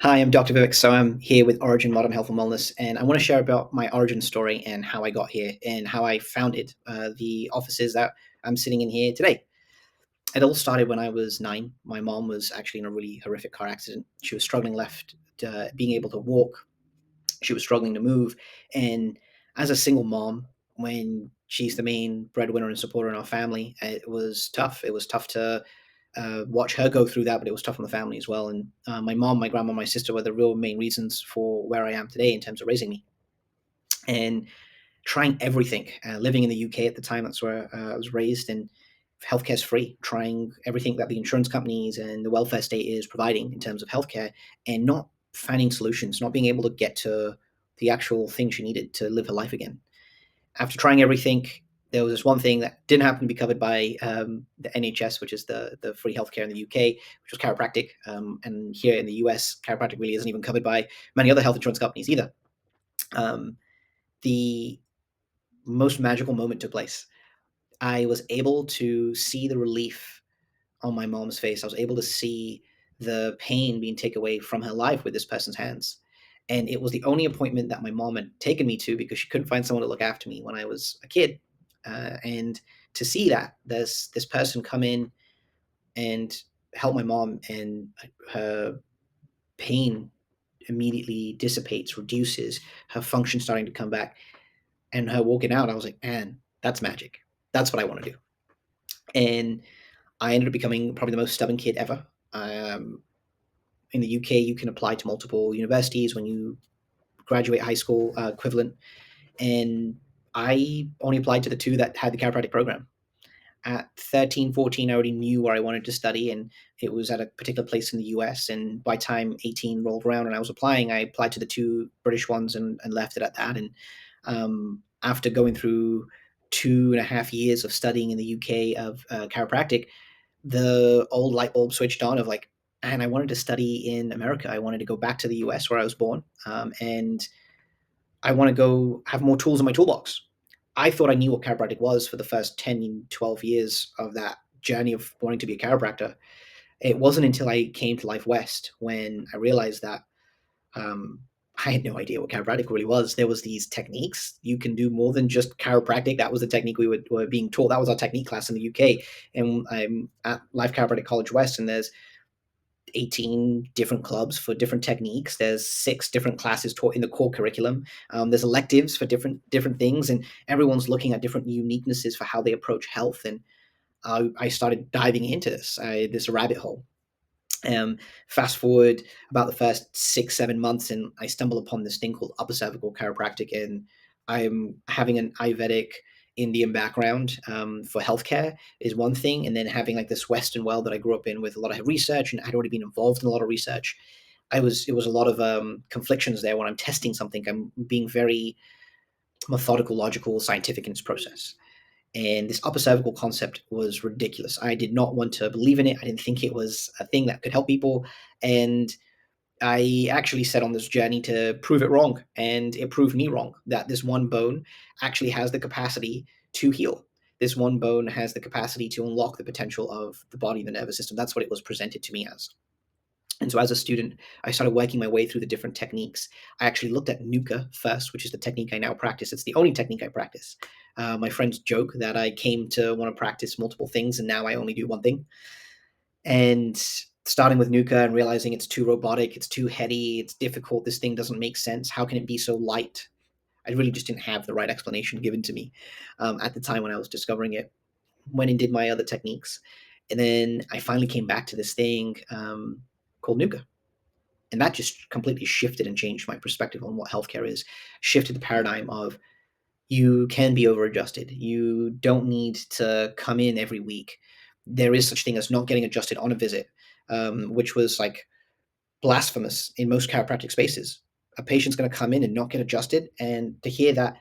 Hi, I'm Dr. Vivek. So I'm here with Origin Modern Health and Wellness, and I want to share about my origin story and how I got here and how I founded the offices that I'm sitting in here today. It all started when I was 9. My mom was actually in a really horrific car accident. She was struggling left, being able to walk. She was struggling to move, and as a single mom, when she's the main breadwinner and supporter in our family, it was tough. It was tough to watch her go through that, but it was tough on the family as well. And my mom, my grandma, my sister were the real main reasons for where I am today in terms of raising me and trying everything. Living in the UK at the time, that's where I was raised, and healthcare's free. Trying everything that the insurance companies and the welfare state is providing in terms of healthcare, and not finding solutions, not being able to get to the actual thing she needed to live her life again. After trying everything, there was this one thing that didn't happen to be covered by the NHS, which is the free healthcare in the UK, which was chiropractic. And here in the US, chiropractic really isn't even covered by many other health insurance companies either. Um, the most magical moment took place. I was able to see the relief on my mom's face. I was able to see the pain being taken away from her life with this person's hands. And it was the only appointment that my mom had taken me to because she couldn't find someone to look after me when I was a kid. And to see that there's this person come in and help my mom, and her pain immediately dissipates, reduces, her function starting to come back, and her walking out, I was like, man, that's magic. That's what I want to do. And I ended up becoming probably the most stubborn kid ever. In the UK, you can apply to multiple universities when you graduate high school equivalent, and I only applied to the two that had the chiropractic program. At 13, 14, I already knew where I wanted to study, and it was at a particular place in the US. And by time 18 rolled around and I was applying, I applied to the two British ones and left it at that. And after going through 2.5 years of studying in the UK of chiropractic, the old light bulb switched on of like, and I wanted to study in America. I wanted to go back to the US where I was born, and I want to go have more tools in my toolbox. I thought I knew what chiropractic was for the first 10, 12 years of that journey of wanting to be a chiropractor. It wasn't until I came to Life West when I realized that um, I had no idea what chiropractic really was. There was these techniques. You can do more than just chiropractic. That was the technique were being taught. That was our technique class in the UK. And I'm at Life Chiropractic College West, and there's 18 different clubs for different techniques. There's 6 different classes taught in the core curriculum. There's electives for different things, and everyone's looking at different uniquenesses for how they approach health. And I started diving into this rabbit hole. Fast forward about the first 6, 7 months, and I stumble upon this thing called upper cervical chiropractic, and I'm having an Ayurvedic Indian background for healthcare is one thing, and then having like this Western world that I grew up in with a lot of research, and I'd already been involved in a lot of research. It was a lot of conflictions there when I'm testing something. I'm being very methodical, logical, scientific in its process. And this upper cervical concept was ridiculous. I did not want to believe in it. I didn't think it was a thing that could help people. And I actually set on this journey to prove it wrong. And it proved me wrong that this one bone actually has the capacity to heal. This one bone has the capacity to unlock the potential of the body, the nervous system. That's what it was presented to me as. And so as a student, I started working my way through the different techniques. I actually looked at NUCCA first, which is the technique I now practice. It's the only technique I practice. My friends joke that I came to want to practice multiple things, and now I only do one thing. And starting with NUCCA and realizing it's too robotic, it's too heady, it's difficult, this thing doesn't make sense. How can it be so light? I really just didn't have the right explanation given to me at the time when I was discovering it. Went and did my other techniques. And then I finally came back to this thing called NUCCA, and that just completely shifted and changed my perspective on what healthcare is. Shifted the paradigm of you can be over adjusted. You don't need to come in every week. There is such thing as not getting adjusted on a visit, which was like blasphemous in most chiropractic spaces. A patient's going to come in and not get adjusted, and to hear that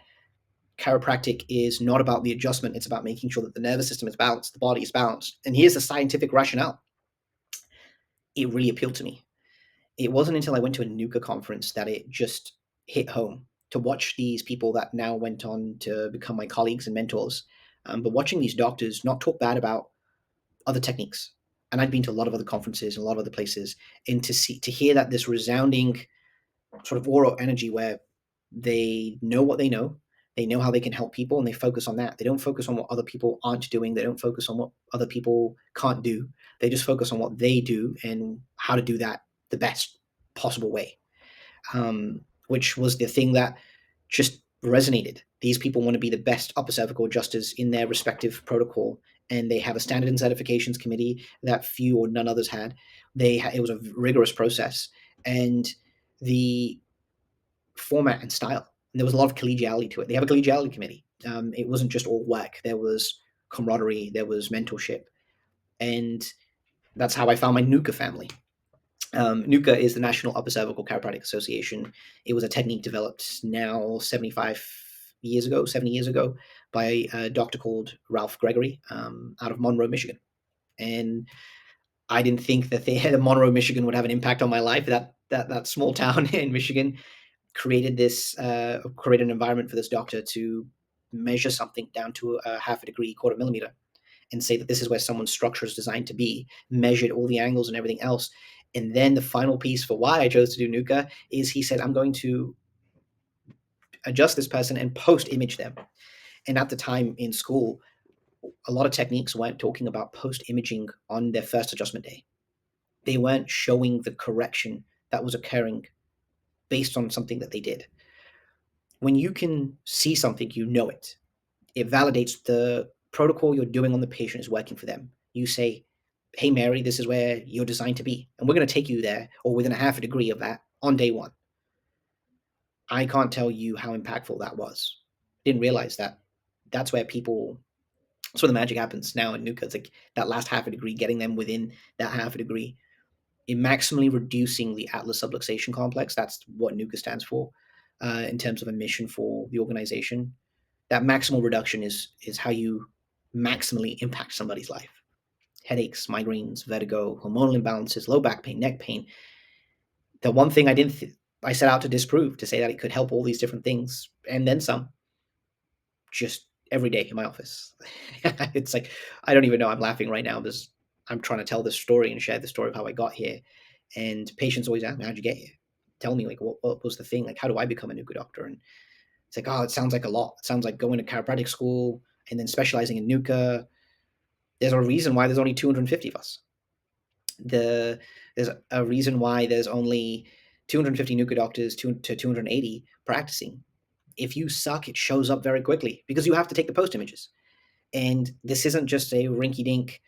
chiropractic is not about the adjustment, it's about making sure that the nervous system is balanced, the body is balanced. And here's the scientific rationale. It really appealed to me. It wasn't until I went to a NUCCA conference that it just hit home to watch these people that now went on to become my colleagues and mentors. But watching these doctors not talk bad about other techniques, and I'd been to a lot of other conferences and a lot of other places, and to hear that this resounding sort of aura energy where they know what they know how they can help people, and they focus on that. They don't focus on what other people aren't doing. They don't focus on what other people can't do. They just focus on what they do and how to do that the best possible way. Which was the thing that just resonated. These people want to be the best upper cervical adjusters in their respective protocol, and they have a standard and certifications committee that few or none others had. It was a rigorous process, and the format and style. And there was a lot of collegiality to it. They have a collegiality committee. It wasn't just all work. There was camaraderie. There was mentorship, and that's how I found my NUCCA family. NUCCA is the National Upper Cervical Chiropractic Association. It was a technique developed now 70 years ago, by a doctor called Ralph Gregory, out of Monroe, Michigan. And I didn't think that Monroe, Michigan would have an impact on my life. That small town in Michigan created an environment for this doctor to measure something down to a half a degree, quarter millimeter, and say that this is where someone's structure is designed to be, measured all the angles and everything else. And then the final piece for why I chose to do NUCCA is he said, I'm going to adjust this person and post image them. And at the time in school, a lot of techniques weren't talking about post imaging on their first adjustment day. They weren't showing the correction that was occurring based on something that they did. When you can see something, you know it. It validates the protocol you're doing on the patient is working for them. You say, hey, Mary, this is where you're designed to be. And we're going to take you there or within a half a degree of that on day one. I can't tell you how impactful that was. Didn't realize that that's where the magic happens now in NUCCA. It's like that last half a degree, getting them within that half a degree, in maximally reducing the atlas subluxation complex. That's what NUCCA stands for in terms of a mission for the organization. That maximal reduction is how you maximally impact somebody's life. Headaches, migraines, vertigo, hormonal imbalances, low back pain, neck pain. The one thing I set out to disprove, to say that it could help all these different things and then some, just every day in my office. It's like, I don't even know. I'm laughing right now because I'm trying to tell this story and share the story of how I got here. And patients always ask me, how'd you get here? Tell me, like, what was the thing? Like, how do I become a NUCCA doctor? And it's like, oh, it sounds like a lot. It sounds like going to chiropractic school and then specializing in NUCCA. There's a reason why there's only 250 of us. There's a reason why there's only 250 NUCCA doctors to 280 practicing. If you suck, it shows up very quickly because you have to take the post images. And this isn't just a rinky-dink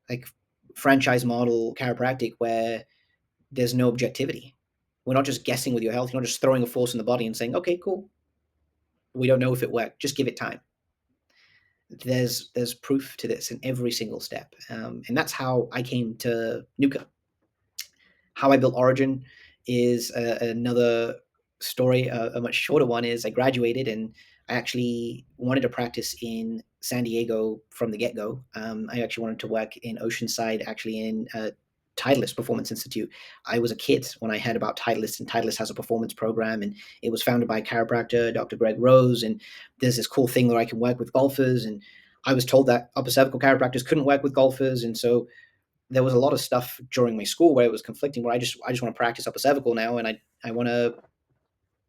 like franchise model chiropractic where there's no objectivity. We're not just guessing with your health. You're not just throwing a force in the body and saying, okay, cool. We don't know if it worked. Just give it time. There's proof to this in every single step. And that's how I came to NUCCA. How I built Origin is another story. A much shorter one is I graduated and I actually wanted to practice in San Diego from the get-go. I actually wanted to work in Oceanside, actually in Titleist Performance Institute. I was a kid when I heard about Titleist, and Titleist has a performance program, and it was founded by chiropractor Dr. Greg Rose, and there's this cool thing where I can work with golfers, and I was told that upper cervical chiropractors couldn't work with golfers, and so there was a lot of stuff during my school where it was conflicting, where I just want to practice upper cervical now, and I want to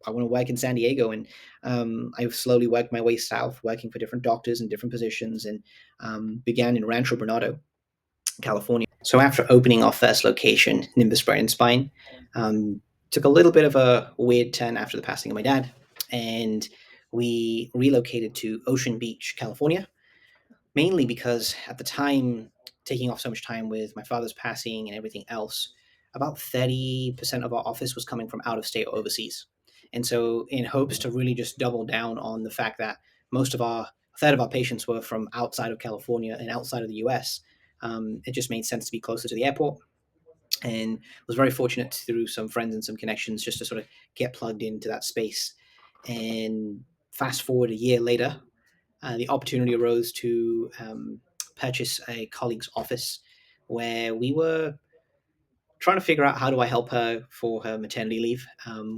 work in San Diego. And I've slowly worked my way south, working for different doctors in different positions, and began in Rancho Bernardo, California. So after opening our first location, Nimbus Brain and Spine, took a little bit of a weird turn after the passing of my dad, and we relocated to Ocean Beach, California, mainly because at the time, taking off so much time with my father's passing and everything else, about 30% of our office was coming from out of state or overseas. And so, in hopes to really just double down on the fact that a third of our patients were from outside of California and outside of the US, it just made sense to be closer to the airport. And was very fortunate through some friends and some connections just to sort of get plugged into that space. And fast forward a year later, the opportunity arose to purchase a colleague's office where we were trying to figure out how do I help her for her maternity leave.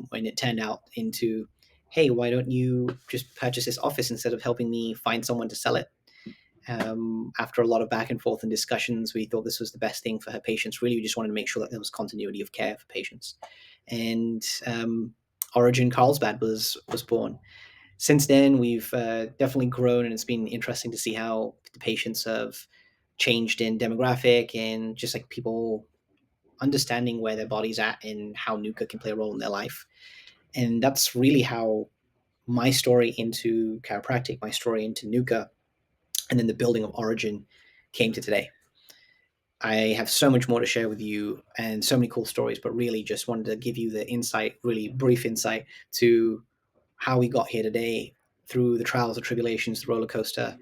When it turned out into, hey, why don't you just purchase this office instead of helping me find someone to sell it? After a lot of back and forth and discussions, we thought this was the best thing for her patients. Really, we just wanted to make sure that there was continuity of care for patients. And Origin Carlsbad was born. Since then, we've definitely grown, and it's been interesting to see how the patients have changed in demographic and just like people understanding where their body's at and how NUCCA can play a role in their life. And that's really how my story into chiropractic, my story into NUCCA, and then the building of Origin came to today. I have so much more to share with you and so many cool stories, but really just wanted to give you the insight, really brief insight to how we got here today through the trials and tribulations, the roller coaster.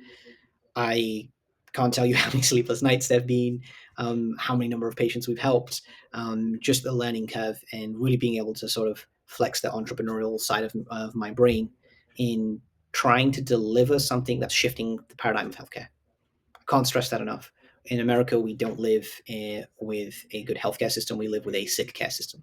I can't tell you how many sleepless nights there have been, how many number of patients we've helped, just the learning curve, and really being able to sort of flex the entrepreneurial side of my brain in trying to deliver something that's shifting the paradigm of healthcare. I can't stress that enough. In America, we don't live with a good healthcare system. We live with a sick care system.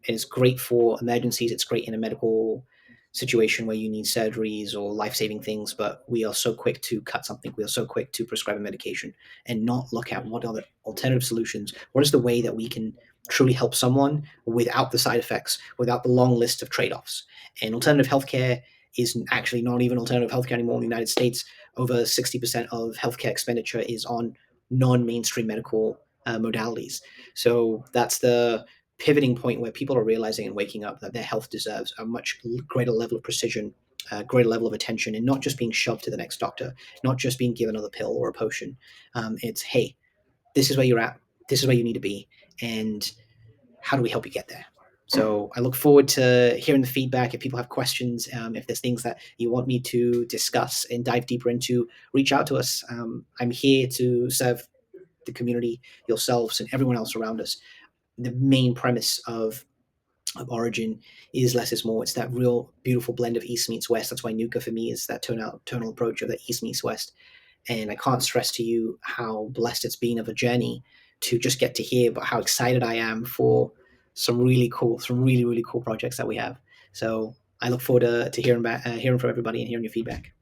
It's great for emergencies. It's great in a medical situation where you need surgeries or life-saving things, but we are so quick to cut something. We are so quick to prescribe a medication and not look at what are the alternative solutions. What is the way that we can truly help someone without the side effects, without the long list of trade-offs? And alternative healthcare is actually not even alternative healthcare anymore in the United States. Over 60% of healthcare expenditure is on non-mainstream medical modalities. So that's the pivoting point where people are realizing and waking up that their health deserves a much greater level of precision, a greater level of attention, and not just being shoved to the next doctor, not just being given another pill or a potion. It's, hey, this is where you're at, this is where you need to be, and how do we help you get there? So I look forward to hearing the feedback. If people have questions, if there's things that you want me to discuss and dive deeper into, reach out to us. I'm here to serve the community, yourselves, and everyone else around us. The main premise of Origin is less is more. It's that real beautiful blend of East meets West. That's why NUCCA for me is that tonal approach of the East meets West. And I can't stress to you how blessed it's been of a journey to just get to hear, but how excited I am for some really cool projects that we have. So I look forward to hearing from everybody and hearing your feedback.